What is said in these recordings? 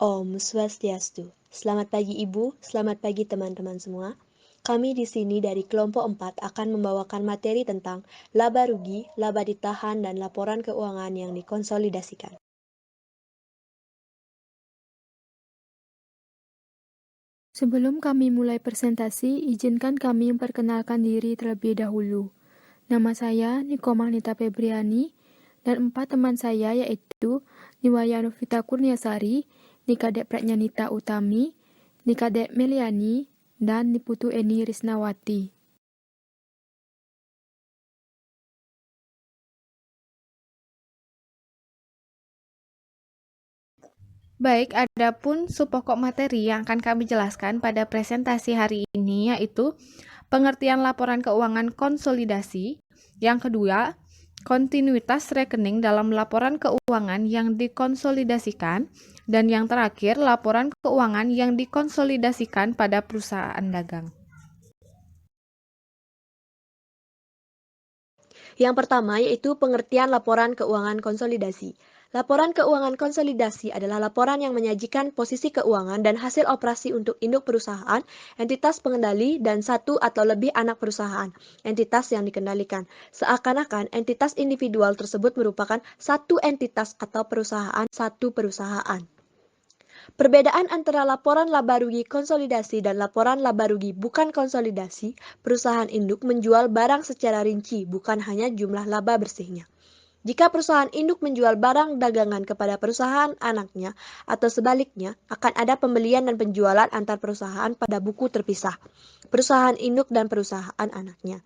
Om Swastiastu. Selamat pagi Ibu, selamat pagi teman-teman semua. Kami di sini dari kelompok 4 akan membawakan materi tentang laba rugi, laba ditahan, dan laporan keuangan yang dikonsolidasikan. Sebelum kami mulai presentasi, izinkan kami memperkenalkan diri terlebih dahulu. Nama saya Niko Magnita Febriani dan 4 teman saya yaitu Niwaya Novita Kurniasari, Nikadek Pratnyanita Utami, Nikadek Meliani, dan Niputu Eni Risnawati. Baik, adapun subpokok materi yang akan kami jelaskan pada presentasi hari ini yaitu pengertian laporan keuangan konsolidasi. Yang kedua, kontinuitas rekening dalam laporan keuangan yang dikonsolidasikan. Dan yang terakhir, laporan keuangan yang dikonsolidasikan pada perusahaan dagang. Yang pertama yaitu pengertian laporan keuangan konsolidasi. Laporan keuangan konsolidasi adalah laporan yang menyajikan posisi keuangan dan hasil operasi untuk induk perusahaan, entitas pengendali, dan satu atau lebih anak perusahaan, entitas yang dikendalikan. Seakan-akan entitas individual tersebut merupakan satu entitas atau perusahaan satu perusahaan. Perbedaan antara laporan laba rugi konsolidasi dan laporan laba rugi bukan konsolidasi, perusahaan induk menjual barang secara rinci, bukan hanya jumlah laba bersihnya. Jika perusahaan induk menjual barang dagangan kepada perusahaan anaknya atau sebaliknya, akan ada pembelian dan penjualan antar perusahaan pada buku terpisah, perusahaan induk dan perusahaan anaknya.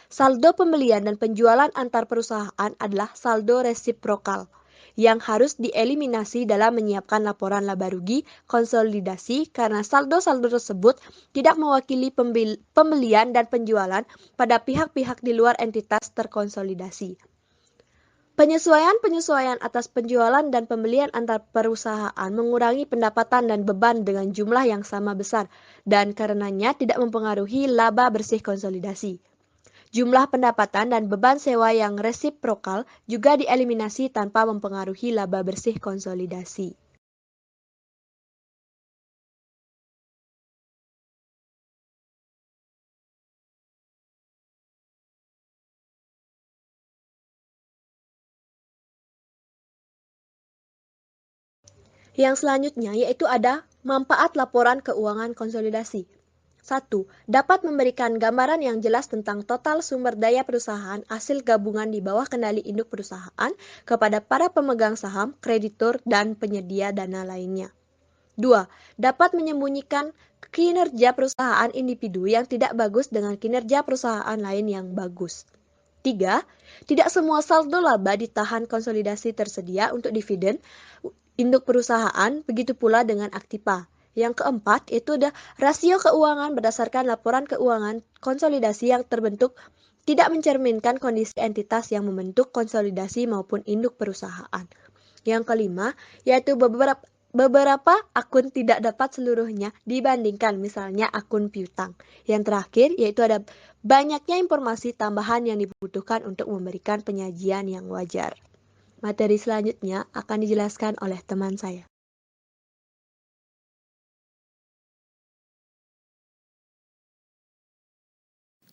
Saldo pembelian dan penjualan antar perusahaan adalah saldo resiprokal yang harus dieliminasi dalam menyiapkan laporan laba rugi konsolidasi karena saldo-saldo tersebut tidak mewakili pembelian dan penjualan pada pihak-pihak di luar entitas terkonsolidasi. Penyesuaian-penyesuaian atas penjualan dan pembelian antar perusahaan mengurangi pendapatan dan beban dengan jumlah yang sama besar dan karenanya tidak mempengaruhi laba bersih konsolidasi. Jumlah pendapatan dan beban sewa yang resiprokal juga dieliminasi tanpa mempengaruhi laba bersih konsolidasi. Yang selanjutnya yaitu ada manfaat laporan keuangan konsolidasi. 1. Dapat memberikan gambaran yang jelas tentang total sumber daya perusahaan hasil gabungan di bawah kendali induk perusahaan kepada para pemegang saham, kreditur, dan penyedia dana lainnya. 2. Dapat menyembunyikan kinerja perusahaan individu yang tidak bagus dengan kinerja perusahaan lain yang bagus. 3. Tidak semua saldo laba ditahan konsolidasi tersedia untuk dividen induk perusahaan, begitu pula dengan aktiva. Yang keempat, itu ada rasio keuangan berdasarkan laporan keuangan konsolidasi yang terbentuk tidak mencerminkan kondisi entitas yang membentuk konsolidasi maupun induk perusahaan. Yang kelima, yaitu beberapa akun tidak dapat seluruhnya dibandingkan misalnya akun piutang. Yang terakhir, yaitu ada banyaknya informasi tambahan yang dibutuhkan untuk memberikan penyajian yang wajar. Materi selanjutnya akan dijelaskan oleh teman saya.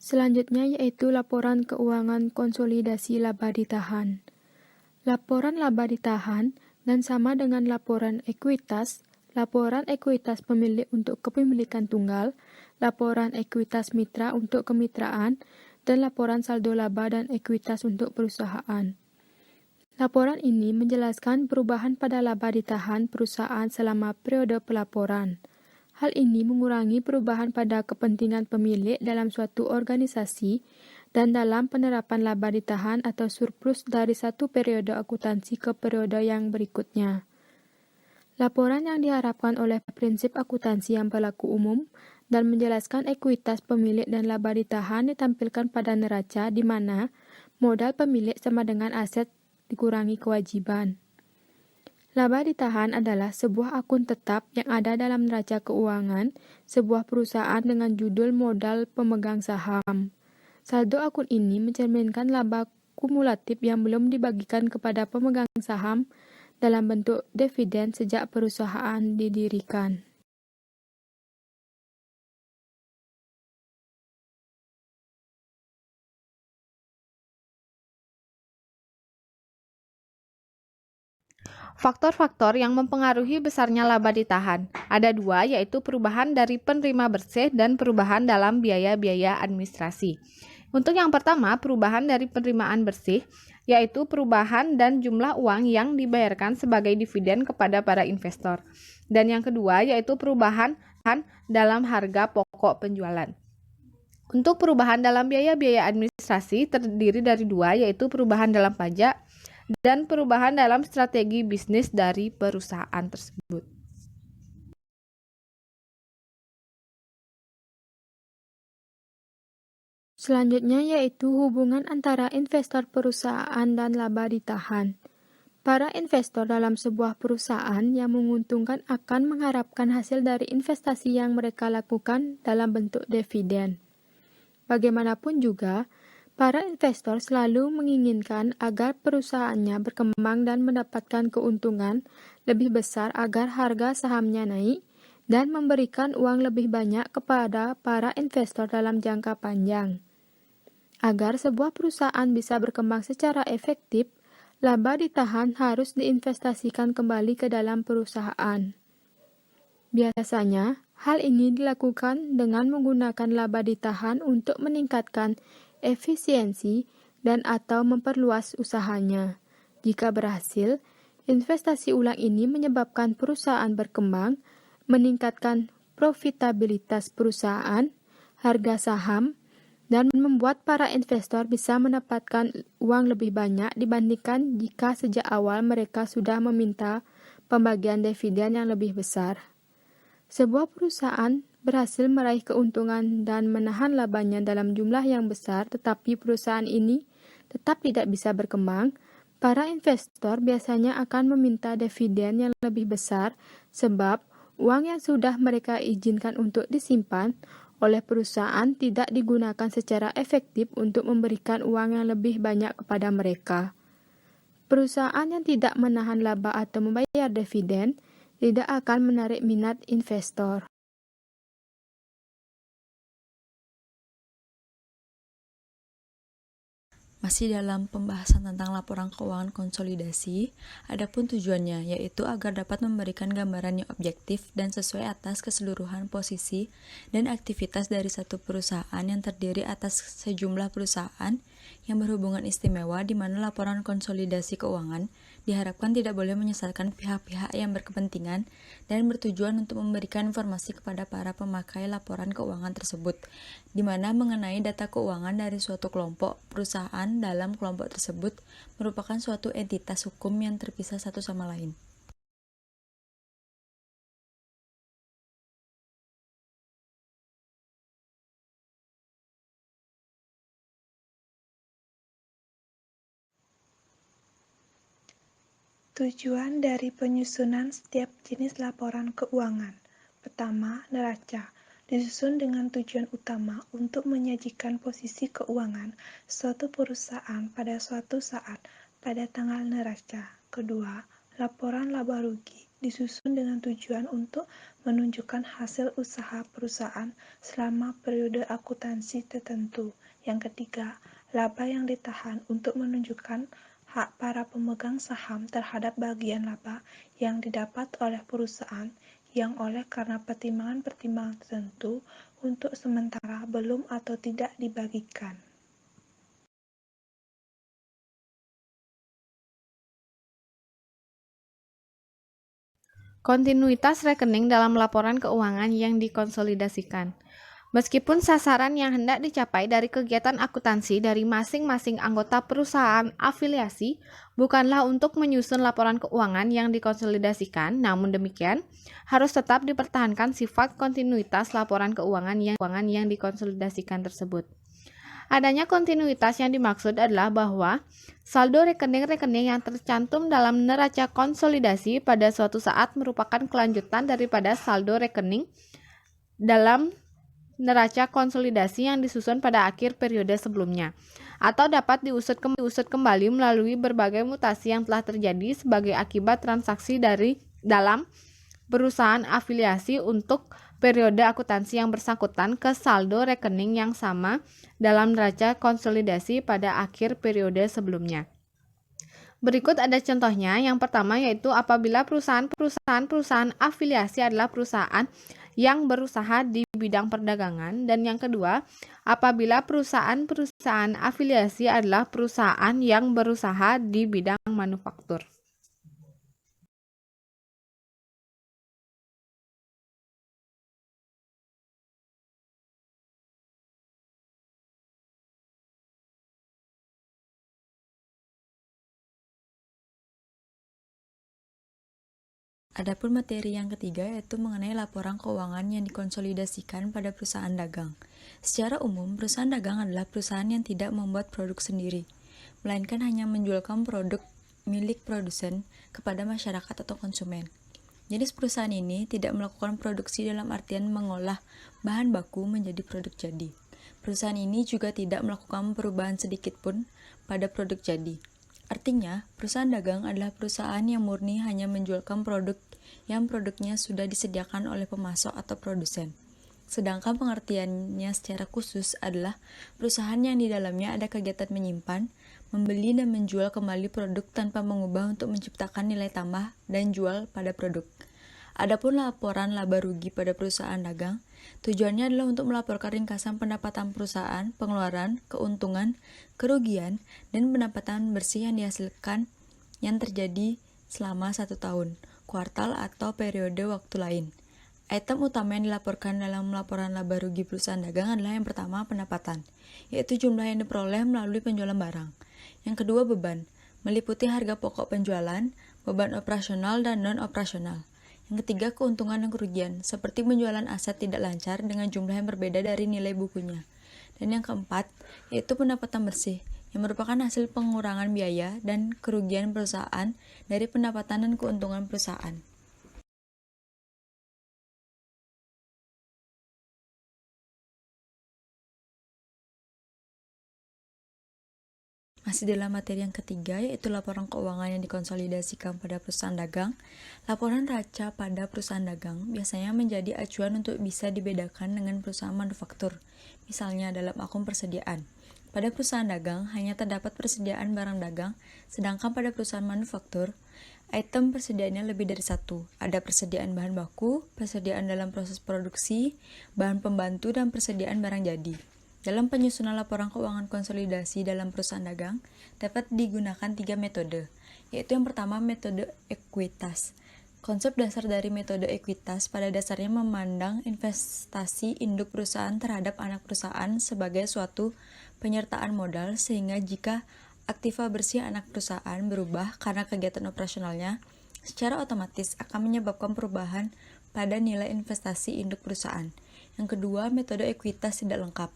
Selanjutnya yaitu laporan keuangan konsolidasi laba ditahan. Laporan laba ditahan dan sama dengan laporan ekuitas pemilik untuk kepemilikan tunggal, laporan ekuitas mitra untuk kemitraan, dan laporan saldo laba dan ekuitas untuk perusahaan. Laporan ini menjelaskan perubahan pada laba ditahan perusahaan selama periode pelaporan. Hal ini mengurangi perubahan pada kepentingan pemilik dalam suatu organisasi dan dalam penerapan laba ditahan atau surplus dari satu periode akuntansi ke periode yang berikutnya. Laporan yang diharapkan oleh prinsip akuntansi yang berlaku umum dan menjelaskan ekuitas pemilik dan laba ditahan ditampilkan pada neraca di mana modal pemilik sama dengan aset dikurangi kewajiban. Laba ditahan adalah sebuah akun tetap yang ada dalam neraca keuangan sebuah perusahaan dengan judul modal pemegang saham. Saldo akun ini mencerminkan laba kumulatif yang belum dibagikan kepada pemegang saham dalam bentuk dividen sejak perusahaan didirikan. Faktor-faktor yang mempengaruhi besarnya laba ditahan. Ada dua, yaitu perubahan dari penerima bersih dan perubahan dalam biaya-biaya administrasi. Untuk yang pertama, perubahan dari penerimaan bersih, yaitu perubahan dan jumlah uang yang dibayarkan sebagai dividen kepada para investor. Dan yang kedua, yaitu perubahan dalam harga pokok penjualan. Untuk perubahan dalam biaya-biaya administrasi terdiri dari dua, yaitu perubahan dalam pajak dan perubahan dalam strategi bisnis dari perusahaan tersebut. Selanjutnya yaitu hubungan antara investor perusahaan dan laba ditahan. Para investor dalam sebuah perusahaan yang menguntungkan akan mengharapkan hasil dari investasi yang mereka lakukan dalam bentuk dividen. Bagaimanapun juga, para investor selalu menginginkan agar perusahaannya berkembang dan mendapatkan keuntungan lebih besar agar harga sahamnya naik dan memberikan uang lebih banyak kepada para investor dalam jangka panjang. Agar sebuah perusahaan bisa berkembang secara efektif, laba ditahan harus diinvestasikan kembali ke dalam perusahaan. Biasanya, hal ini dilakukan dengan menggunakan laba ditahan untuk meningkatkan efisiensi dan atau memperluas usahanya. Jika berhasil, investasi ulang ini menyebabkan perusahaan berkembang, meningkatkan profitabilitas perusahaan, harga saham, dan membuat para investor bisa mendapatkan uang lebih banyak dibandingkan jika sejak awal mereka sudah meminta pembagian dividen yang lebih besar. Sebuah perusahaan berhasil meraih keuntungan dan menahan labanya dalam jumlah yang besar, tetapi perusahaan ini tetap tidak bisa berkembang, para investor biasanya akan meminta dividen yang lebih besar sebab uang yang sudah mereka izinkan untuk disimpan oleh perusahaan tidak digunakan secara efektif untuk memberikan uang yang lebih banyak kepada mereka. Perusahaan yang tidak menahan laba atau membayar dividen tidak akan menarik minat investor. Masih dalam pembahasan tentang laporan keuangan konsolidasi, adapun tujuannya yaitu agar dapat memberikan gambaran yang objektif dan sesuai atas keseluruhan posisi dan aktivitas dari satu perusahaan yang terdiri atas sejumlah perusahaan yang berhubungan istimewa di mana laporan konsolidasi keuangan diharapkan tidak boleh menyesatkan pihak-pihak yang berkepentingan dan bertujuan untuk memberikan informasi kepada para pemakai laporan keuangan tersebut, di mana mengenai data keuangan dari suatu kelompok perusahaan dalam kelompok tersebut merupakan suatu entitas hukum yang terpisah satu sama lain. Tujuan dari penyusunan setiap jenis laporan keuangan. Pertama, neraca. Disusun dengan tujuan utama untuk menyajikan posisi keuangan suatu perusahaan pada suatu saat pada tanggal neraca. Kedua, laporan laba rugi. Disusun dengan tujuan untuk menunjukkan hasil usaha perusahaan selama periode akuntansi tertentu. Yang ketiga, laba yang ditahan untuk menunjukkan hak para pemegang saham terhadap bagian laba yang didapat oleh perusahaan yang oleh karena pertimbangan-pertimbangan tertentu untuk sementara belum atau tidak dibagikan. Kontinuitas rekening dalam laporan keuangan yang dikonsolidasikan. Meskipun sasaran yang hendak dicapai dari kegiatan akuntansi dari masing-masing anggota perusahaan afiliasi bukanlah untuk menyusun laporan keuangan yang dikonsolidasikan, namun demikian harus tetap dipertahankan sifat kontinuitas laporan keuangan yang dikonsolidasikan tersebut. Adanya kontinuitas yang dimaksud adalah bahwa saldo rekening-rekening yang tercantum dalam neraca konsolidasi pada suatu saat merupakan kelanjutan daripada saldo rekening dalam neraca konsolidasi yang disusun pada akhir periode sebelumnya. atau dapat diusut kembali melalui berbagai mutasi yang telah terjadi sebagai akibat transaksi dari dalam perusahaan afiliasi untuk periode akuntansi yang bersangkutan ke saldo rekening yang sama dalam neraca konsolidasi pada akhir periode sebelumnya. Berikut ada contohnya. Yang pertama yaitu apabila perusahaan afiliasi adalah perusahaan yang berusaha di bidang perdagangan, dan yang kedua apabila perusahaan afiliasi adalah perusahaan yang berusaha di bidang manufaktur. Adapun materi yang ketiga yaitu mengenai laporan keuangan yang dikonsolidasikan pada perusahaan dagang. Secara umum, perusahaan dagang adalah perusahaan yang tidak membuat produk sendiri, melainkan hanya menjualkan produk milik produsen kepada masyarakat atau konsumen. Jenis perusahaan ini tidak melakukan produksi dalam artian mengolah bahan baku menjadi produk jadi. Perusahaan ini juga tidak melakukan perubahan sedikit pun pada produk jadi. Artinya, perusahaan dagang adalah perusahaan yang murni hanya menjualkan produk yang produknya sudah disediakan oleh pemasok atau produsen. Sedangkan pengertiannya secara khusus adalah perusahaan yang di dalamnya ada kegiatan menyimpan, membeli dan menjual kembali produk tanpa mengubah untuk menciptakan nilai tambah dan jual pada produk. Adapun laporan laba rugi pada perusahaan dagang, tujuannya adalah untuk melaporkan ringkasan pendapatan perusahaan, pengeluaran, keuntungan, kerugian, dan pendapatan bersih yang dihasilkan yang terjadi selama 1 tahun, kuartal, atau periode waktu lain. Item utama yang dilaporkan dalam laporan laba rugi perusahaan dagang adalah yang pertama pendapatan, yaitu jumlah yang diperoleh melalui penjualan barang. Yang kedua beban, meliputi harga pokok penjualan, beban operasional dan non-operasional. Yang ketiga keuntungan dan kerugian, seperti penjualan aset tidak lancar dengan jumlah yang berbeda dari nilai bukunya. Dan yang keempat, yaitu pendapatan bersih, yang merupakan hasil pengurangan biaya dan kerugian perusahaan dari pendapatan dan keuntungan perusahaan. Masih dalam materi yang ketiga, yaitu laporan keuangan yang dikonsolidasikan pada perusahaan dagang. Laporan neraca pada perusahaan dagang biasanya menjadi acuan untuk bisa dibedakan dengan perusahaan manufaktur, misalnya dalam akun persediaan. Pada perusahaan dagang hanya terdapat persediaan barang dagang, sedangkan pada perusahaan manufaktur, item persediaannya lebih dari satu. Ada persediaan bahan baku, persediaan dalam proses produksi, bahan pembantu, dan persediaan barang jadi. Dalam penyusunan laporan keuangan konsolidasi dalam perusahaan dagang, dapat digunakan 3 metode, yaitu yang pertama metode ekuitas. Konsep dasar dari metode ekuitas pada dasarnya memandang investasi induk perusahaan terhadap anak perusahaan sebagai suatu penyertaan modal, sehingga jika aktiva bersih anak perusahaan berubah karena kegiatan operasionalnya, secara otomatis akan menyebabkan perubahan pada nilai investasi induk perusahaan. Yang kedua, metode ekuitas tidak lengkap.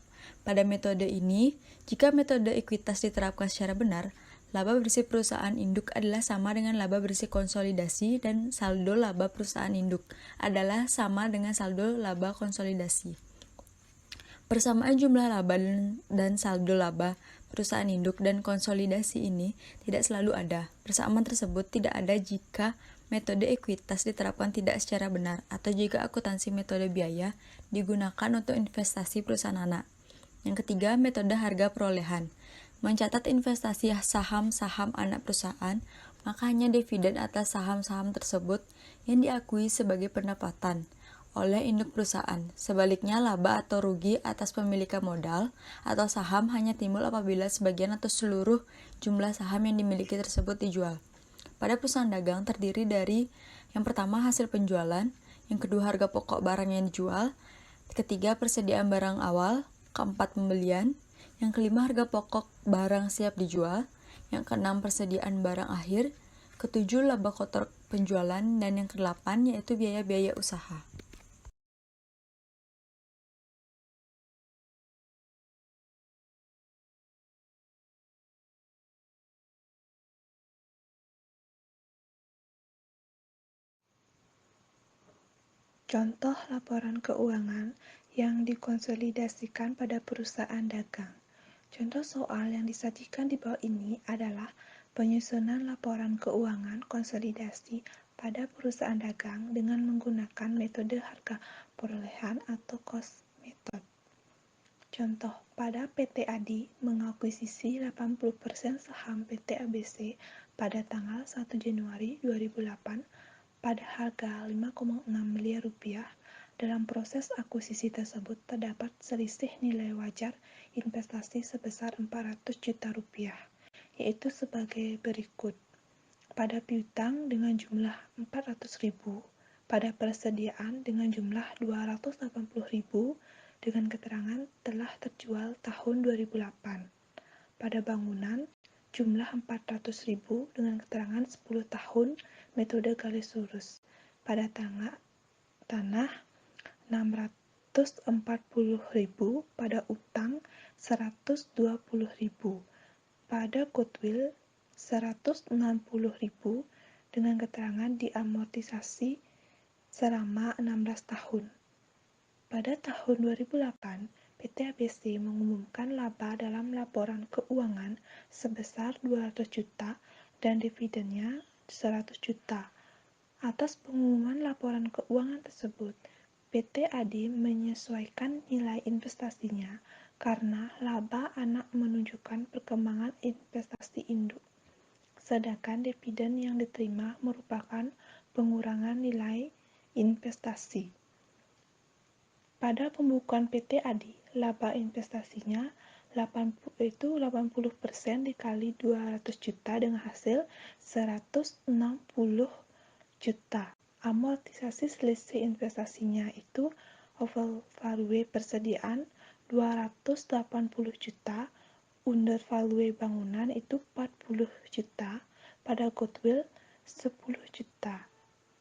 Pada metode ini, jika metode ekuitas diterapkan secara benar, laba bersih perusahaan induk adalah sama dengan laba bersih konsolidasi dan saldo laba perusahaan induk adalah sama dengan saldo laba konsolidasi. Persamaan jumlah laba dan saldo laba perusahaan induk dan konsolidasi ini tidak selalu ada. Persamaan tersebut tidak ada jika metode ekuitas diterapkan tidak secara benar atau jika akuntansi metode biaya digunakan untuk investasi perusahaan anak. Yang ketiga, metode harga perolehan. Mencatat investasi saham-saham anak perusahaan, maka hanya dividen atas saham-saham tersebut yang diakui sebagai pendapatan oleh induk perusahaan. Sebaliknya, laba atau rugi atas pemilikan modal atau saham hanya timbul apabila sebagian atau seluruh jumlah saham yang dimiliki tersebut dijual. Pada perusahaan dagang terdiri dari yang pertama hasil penjualan, yang kedua harga pokok barang yang dijual, ketiga persediaan barang awal, keempat pembelian, yang kelima harga pokok barang siap dijual, yang keenam persediaan barang akhir, ketujuh laba kotor penjualan, dan yang kedelapan yaitu biaya-biaya usaha. Contoh laporan keuangan yang dikonsolidasikan pada perusahaan dagang. Contoh soal yang disajikan di bawah ini adalah penyusunan laporan keuangan konsolidasi pada perusahaan dagang dengan menggunakan metode harga perolehan atau cost method. Contoh, pada PT Adi mengakuisisi 80% saham PT ABC pada tanggal 1 Januari 2008 pada harga 5,6 miliar rupiah. Dalam proses akuisisi tersebut terdapat selisih nilai wajar investasi sebesar 400 juta rupiah, yaitu sebagai berikut. Pada piutang dengan jumlah 400.000, pada persediaan dengan jumlah 280.000 dengan keterangan telah terjual tahun 2008. Pada bangunan jumlah 400.000 dengan keterangan 10 tahun metode garis lurus. Pada tanah 640.000, pada utang 120.000, pada goodwill 160.000 dengan keterangan diamortisasi selama 16 tahun. Pada tahun 2008, PT ABC mengumumkan laba dalam laporan keuangan sebesar 200 juta dan dividennya 100 juta. Atas pengumuman laporan keuangan tersebut, PT Adi menyesuaikan nilai investasinya karena laba anak menunjukkan perkembangan investasi induk, sedangkan dividen yang diterima merupakan pengurangan nilai investasi. Pada pembukuan PT Adi, laba investasinya 80% dikali 200 juta dengan hasil 160 juta. Amortisasi selisih investasinya itu over value persediaan 280 juta, under value bangunan itu 40 juta, pada goodwill 10 juta.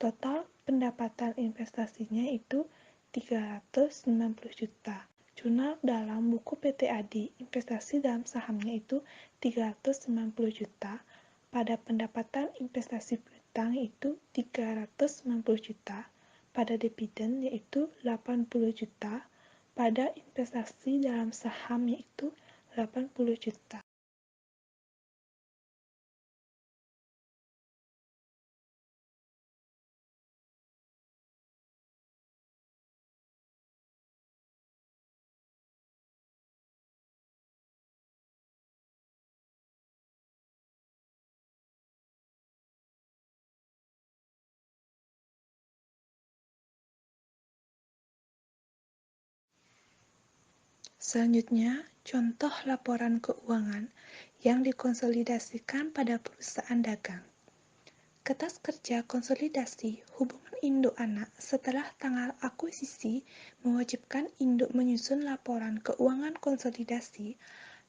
Total pendapatan investasinya itu 390 juta. Jurnal dalam buku PT Adi, investasi dalam sahamnya itu 390 juta. Pada pendapatan investasi piutang itu 390 juta. Pada dividen yaitu 80 juta. Pada investasi dalam saham yaitu 80 juta. Selanjutnya, contoh laporan keuangan yang dikonsolidasikan pada perusahaan dagang. Kertas kerja konsolidasi hubungan induk anak setelah tanggal akuisisi mewajibkan induk menyusun laporan keuangan konsolidasi.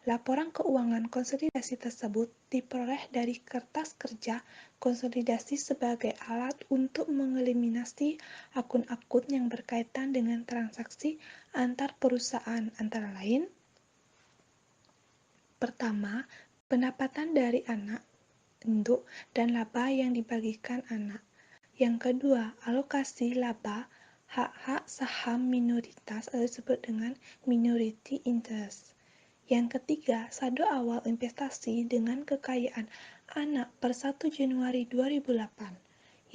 Laporan keuangan konsolidasi tersebut diperoleh dari kertas kerja konsolidasi sebagai alat untuk mengeliminasi akun-akun yang berkaitan dengan transaksi antar perusahaan, antara lain: pertama, pendapatan dari anak, induk, dan laba yang dibagikan anak. Yang kedua, alokasi laba, hak-hak saham minoritas atau disebut dengan minority interest. Yang ketiga, saldo awal investasi dengan kekayaan anak per 1 Januari 2008.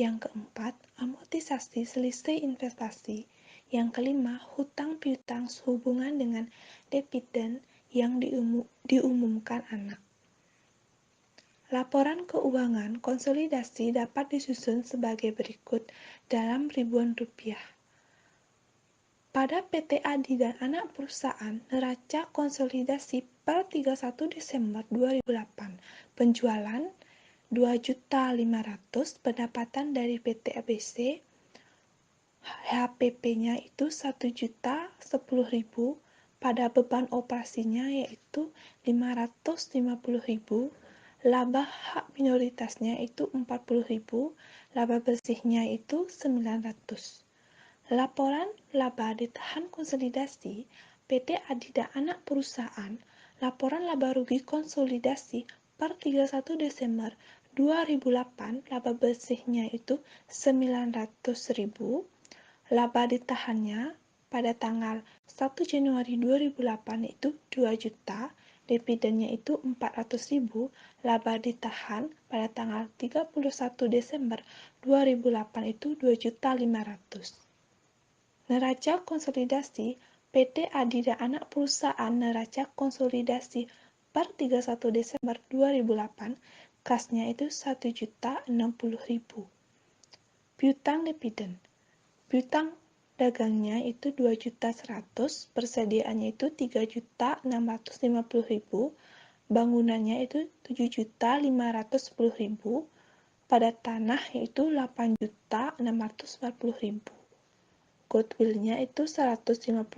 Yang keempat, amortisasi selisih investasi. Yang kelima, hutang piutang sehubungan dengan dividen yang diumumkan anak. Laporan keuangan konsolidasi dapat disusun sebagai berikut dalam ribuan rupiah. Pada PT Adi dan anak perusahaan, neraca konsolidasi per 31 Desember 2008, penjualan 2.500.000, pendapatan dari PT ABC, HPP-nya itu 1.010.000, pada beban operasinya yaitu 550.000, laba hak minoritasnya itu 40.000, laba bersihnya itu 900. Laporan laba ditahan konsolidasi PT Adi dan anak perusahaan, laporan laba rugi konsolidasi per 31 Desember 2008, laba bersihnya itu 900.000, laba ditahannya pada tanggal 1 Januari 2008 itu 2 juta, dividennya itu 400.000, laba ditahan pada tanggal 31 Desember 2008 itu 2.500.000. Neraca konsolidasi PT Adida Anak Perusahaan Neraca Konsolidasi per 31 Desember 2008, kasnya itu 1.060.000. Piutang dividen. Piutang dagangnya itu 2.100.000, persediaannya itu 3.650.000, bangunannya itu 7.510.000, pada tanah yaitu 8.640.000. Goodwill-nya itu 150.000,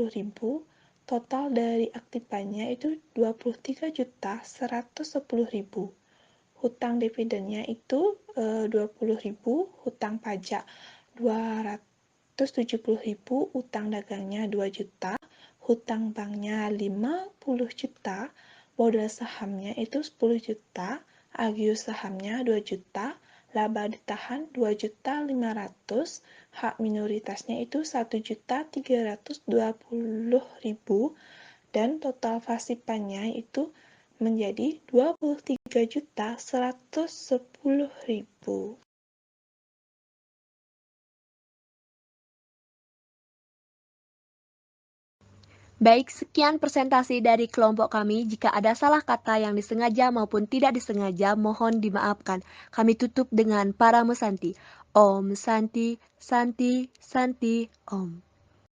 total dari aktivanya itu 23.110.000. Hutang dividennya itu 20.000, hutang pajak 270.000, hutang dagangnya 2 juta, hutang banknya 50 juta, modal sahamnya itu 10 juta, agius sahamnya 2 juta, laba ditahan 2.500.000, hak minoritasnya itu 1.320.000, dan total pasipannya itu menjadi 23.110.000. Baik, sekian presentasi dari kelompok kami. Jika ada salah kata yang disengaja maupun tidak disengaja, mohon dimaafkan. Kami tutup dengan para mesanti. Om Santi, Santi, Santi, Om.